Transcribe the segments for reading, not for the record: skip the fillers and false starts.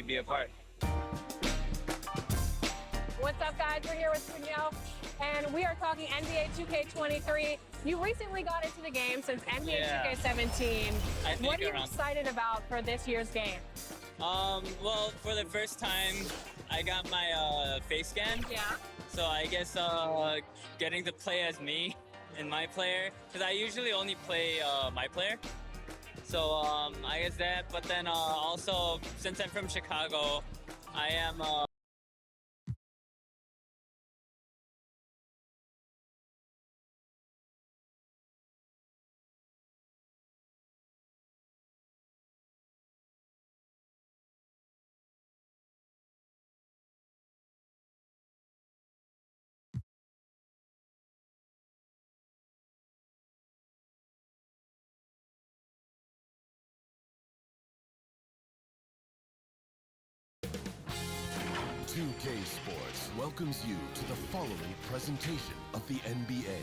Be a part. What's up, guys? We're here with Danielle, and we are talking NBA 2K23. You recently got into the game since NBA 2K17. What are you excited about for this year's game? Well, for the first time, I got my face scan. Yeah. So I guess getting to play as me and my player, because I usually only play my player. So I guess that, but then also, since I'm from Chicago, I am... 2K Sports welcomes you to the following presentation of the NBA.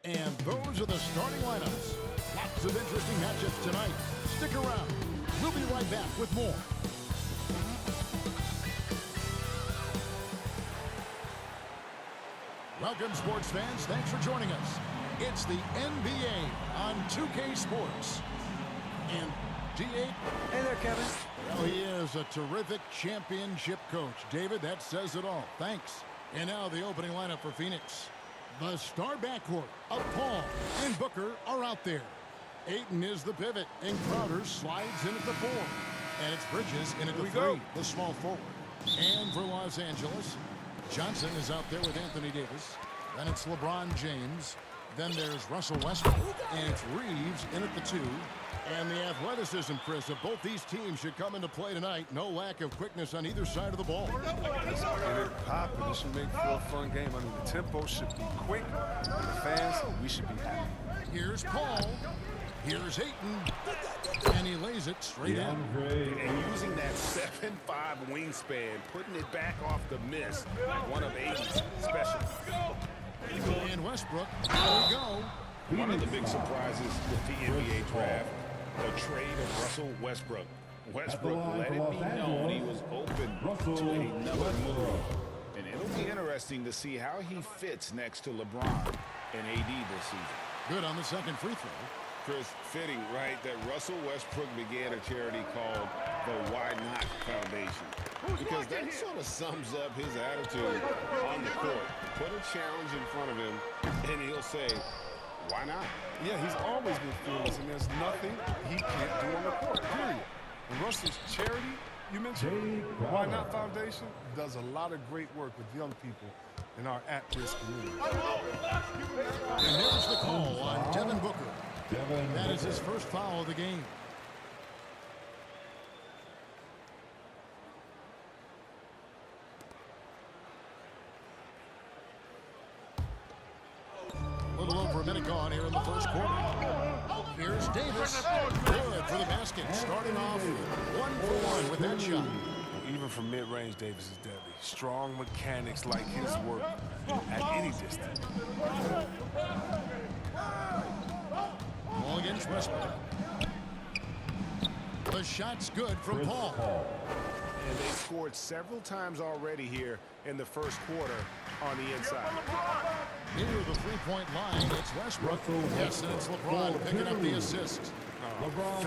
And those are the starting lineups. Lots of interesting matchups tonight. Stick around. We'll be right back with more. Welcome, sports fans. Thanks for joining us. It's the NBA on 2K Sports. And D8. Hey there, Kevin. Well, he is a terrific championship coach. David, that says it all. Thanks. And now the opening lineup for Phoenix. The star backcourt of Paul and Booker are out there. Ayton is the pivot, and Crowder slides in at the 4. And it's Bridges in at the 3, the small forward. And for Los Angeles, Johnson is out there with Anthony Davis. Then it's LeBron James. Then there's Russell Westbrook, and it's Reeves in at the 2. And the athleticism, Chris, of both these teams should come into play tonight. No lack of quickness on either side of the ball. Get it popping. This should make for a fun game. I mean, the tempo should be quick. And the fans, we should be happy. Here's Paul. Here's Ayton. And he lays it straight in. And using that 7'5" wingspan, putting it back off the miss, like one of Ayton's special. And Westbrook, there we go. One of the big surprises with the NBA draft, the trade of Russell Westbrook. Westbrook let it be known he was open to another move. And it'll be interesting to see how he fits next to LeBron and AD this season. Good on the second free throw. Chris, fitting, right, that Russell Westbrook began a charity called the Why Not Foundation. Because that sort of sums up his attitude on the court. Put a challenge in front of him, and he'll say, why not? Yeah, he's always been fearless, and there's nothing he can't do on the court, period. And Russell's charity, you mentioned, Why Not Foundation, does a lot of great work with young people in our at-risk community. And there's the call on Devin Booker. That is his first foul of the game. A little over a minute gone here in the first quarter. Here's Davis. Good for the basket. Starting off 1-for-1 with that shot. Even from mid-range, Davis is deadly. Strong mechanics like his work at any distance. Ball against Westbrook. The shot's good from Paul. And they scored several times already here in the first quarter on the inside. Near the three-point line, it's Westbrook. Yes, and it's LeBron picking up the assist.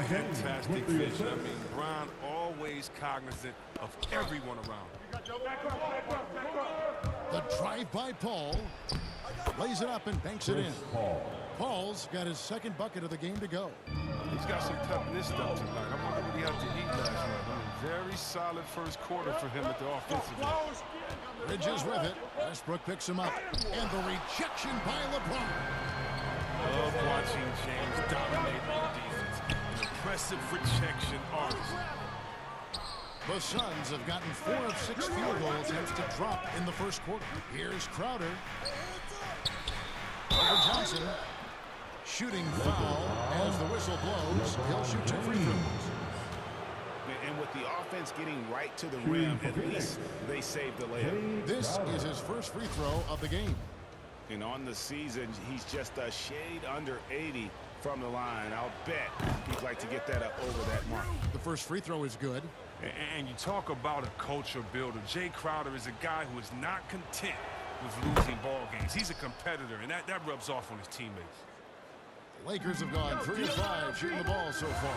Fantastic vision. I mean, Bron always cognizant of everyone around. The drive by Paul. Lays it up and banks it in. Paul's got his second bucket of the game to go. He's got some toughness stuff tonight. I wonder what he had to eat last night. I mean, very solid first quarter for him at the offensive end. Bridges with it. Westbrook picks him up. And the rejection by LeBron. Love watching James dominate on defense. An impressive rejection artist. The Suns have gotten 4 of 6 field goal attempts to drop in the first quarter. Here's Crowder. Over Johnson. Shooting foul as the whistle blows. He'll shoot 2 free throws. And with the offense getting right to the rim, at least they saved the layup. This is his first free throw of the game. And on the season, he's just a shade under 80 from the line. I'll bet he'd like to get that up over that mark. The first free throw is good. And you talk about a culture builder. Jay Crowder is a guy who is not content with losing ball games. He's a competitor, and that rubs off on his teammates. The Lakers have gone 3 of 5 shooting the ball so far.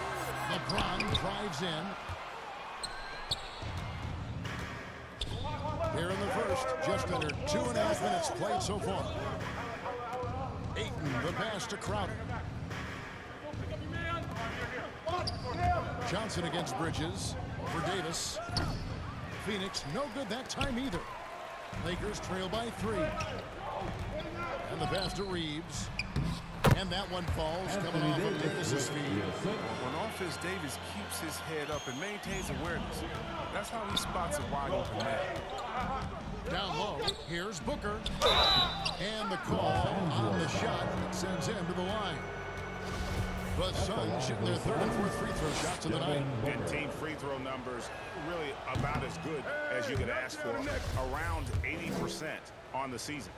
LeBron drives in. Here in the first, just under 2.5 minutes played so far. Ayton, the pass to Crowder. Johnson against Bridges for Davis. Phoenix, no good that time either. Lakers trail by 3. And the pass to Reeves. And that one falls, coming off of Davis's feet. On offense, Davis keeps his head up and maintains awareness. That's how he spots a wide open man. Down low, here's Booker. And the call on the shot sends him to the line. The Suns shooting their 3rd and 4th free throw shots of the night. And team free throw numbers really about as good as you could ask for. Around 80% on the season.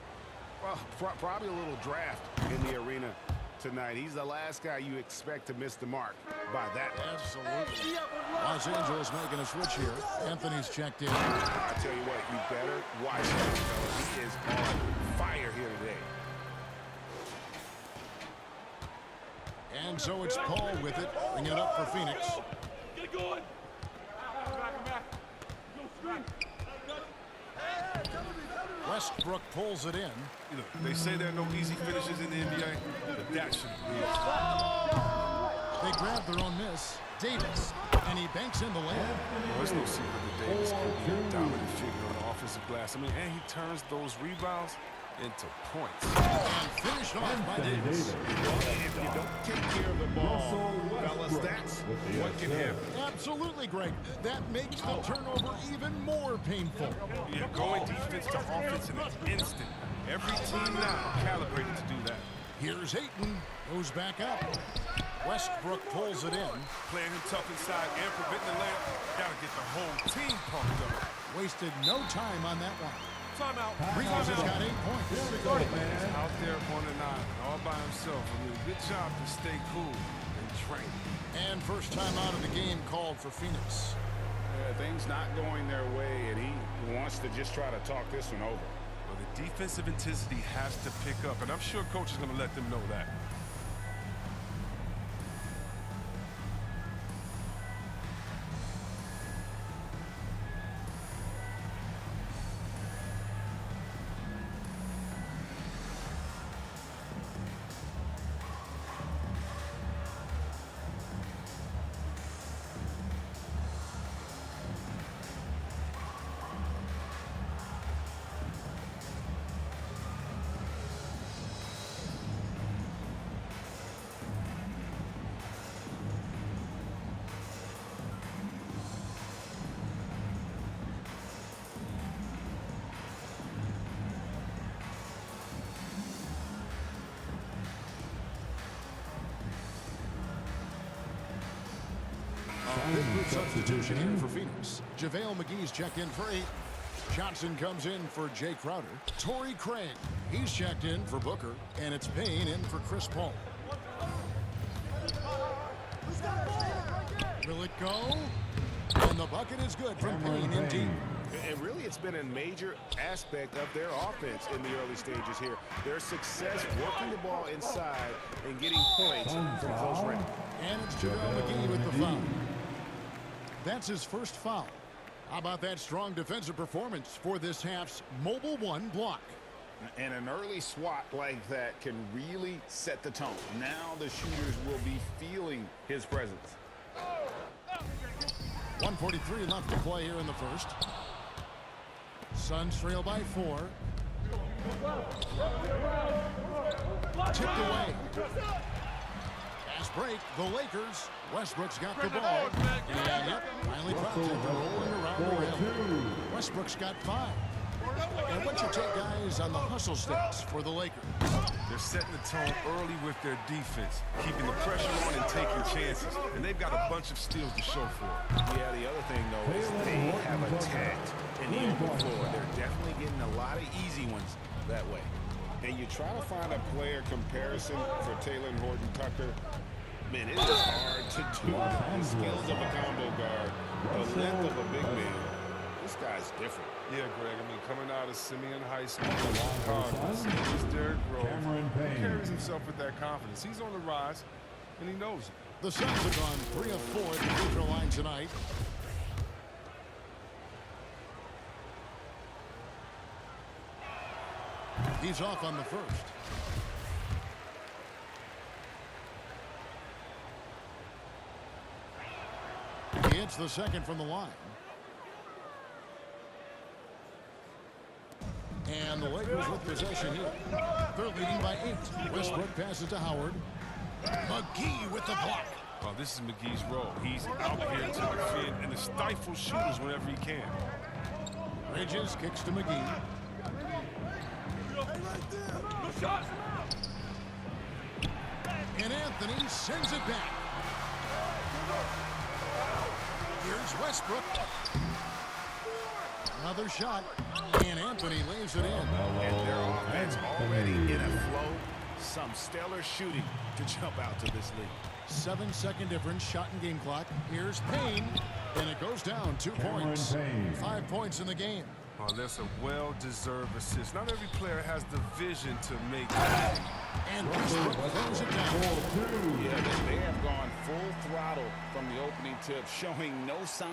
Well, probably a little draft in the arena tonight. He's the last guy you expect to miss the mark by that much. Absolutely. Los Angeles making a switch here. Anthony's checked in. I tell you what, you better watch him, fellas. He is on fire here today. And so it's Paul with it, bringing it up for Phoenix. Get going. Westbrook pulls it in. You know, they say there are no easy finishes in the NBA, but that shouldn't be it. They grab their own miss. Davis, and he banks in the layup. Well, there's no secret that Davis can be a dominant figure on the offensive glass. I mean, and he turns those rebounds into points. And finished off by Davis. If you don't take care of the ball, fellas, that's what can happen. Absolutely, Greg. That makes the turnover even more painful. Yeah, going defense to offense in an instant. Every team now calibrated to do that. Here's Ayton, goes back up. Westbrook pulls it in. Playing him tough inside and preventing the layup. Gotta get the whole team pumped up. Wasted no time on that one. Timeout. Reeves has got 8 points. He's out there on an island all by himself. I mean, good job to stay cool and train. And first time out of the game called for Phoenix. Things not going their way, and he wants to just try to talk this one over. Well, the defensive intensity has to pick up, and I'm sure coach is going to let them know that. Substitution here for Phoenix. JaVale McGee's checked in for 8. Johnson comes in for Jay Crowder. Torrey Craig, he's checked in for Booker. And it's Payne in for Chris Paul. Will it go? And the bucket is good from Payne in deep. And really, it's been a major aspect of their offense in the early stages here. Their success working the ball inside and getting points from close range. And it's JaVale McGee with the foul. That's his first foul. How about that strong defensive performance for this half's Mobile 1 block? And an early swat like that can really set the tone. Now the shooters will be feeling his presence. 1:43 left to play here in the first. Suns trail by 4. Tipped away. Pass break, the Lakers. Westbrook's got the ball. And yep, finally dropped it. They're rolling around the rim. Westbrook's got 5. And what's your take, guys, on the hustle stats for the Lakers? They're setting the tone early with their defense, keeping the pressure on and taking chances. And they've got a bunch of steals to show for it. Yeah, the other thing, though, is they have attacked in the open floor. They're definitely getting a lot of easy ones that way. And you try to find a player comparison for Taylor and Horton Tucker. Man, it is hard to do. The skills of a combo guard, the length of a big man. This guy's different. Yeah, Greg, I mean, coming out of Simeon High School, Conference, he's Derrick Rose. He carries himself with that confidence. He's on the rise, and he knows it. The Suns have gone 3 of 4 at the free throw line tonight. He's off on the first. He hits the second from the line. And the Lakers with possession here. They're leading by 8. Westbrook passes to Howard. McGee with the block. Oh, this is McGee's role. He's out here to defend and to stifle shooters whenever he can. Bridges kicks to McGee. And Anthony sends it back. Here's Westbrook. Another shot, and Anthony lays it in. And their offense already in a flow. Some stellar shooting to jump out to this league. 7-second difference, shot and game clock. Here's Payne, and it goes down 2 points. 5 points in the game. Oh, that's a well-deserved assist. Not every player has the vision to make that. And Westbrook throws it down. Yeah, they have gone full throttle from the opening tip, showing no sign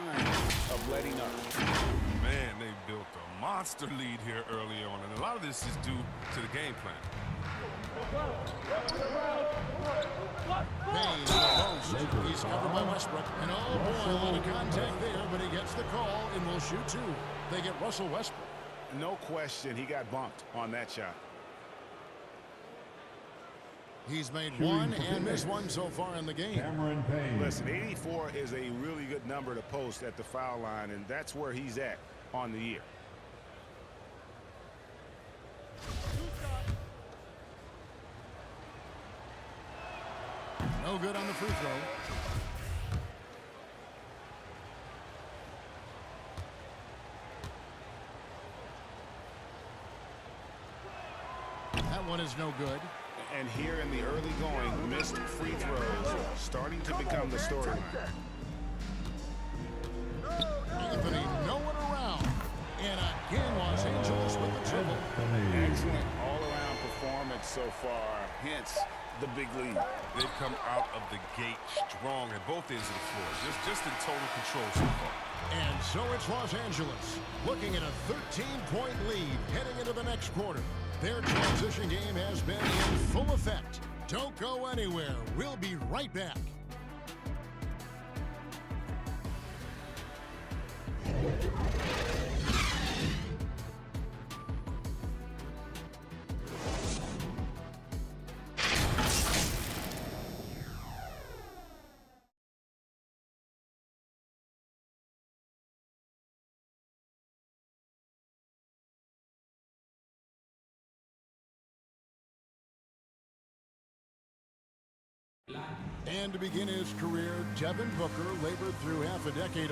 of letting up. Man, they built a monster lead here early on, and a lot of this is due to the game plan. Payne in the post. He's covered by Westbrook. And oh boy, a lot of contact there, but he gets the call and will shoot 2. They get Russell Westbrook. No question, he got bumped on that shot. He's made 1 and missed 1 so far in the game. Listen, 84 is a really good number to post at the foul line, and that's where he's at on the year. No good on the free throw. That one is no good. And here in the early going, missed free throws starting to become the storyline. Anthony, no one around. And again, Los Angeles with the triple. Excellent all-around performance so far, hence the big lead. They've come out of the gate strong at both ends of the floor, just in total control so far. And so it's Los Angeles looking at a 13-point lead heading into the next quarter. Their transition game has been in full effect. Don't go anywhere. We'll be right back. And to begin his career, Devin Booker labored through half a decade of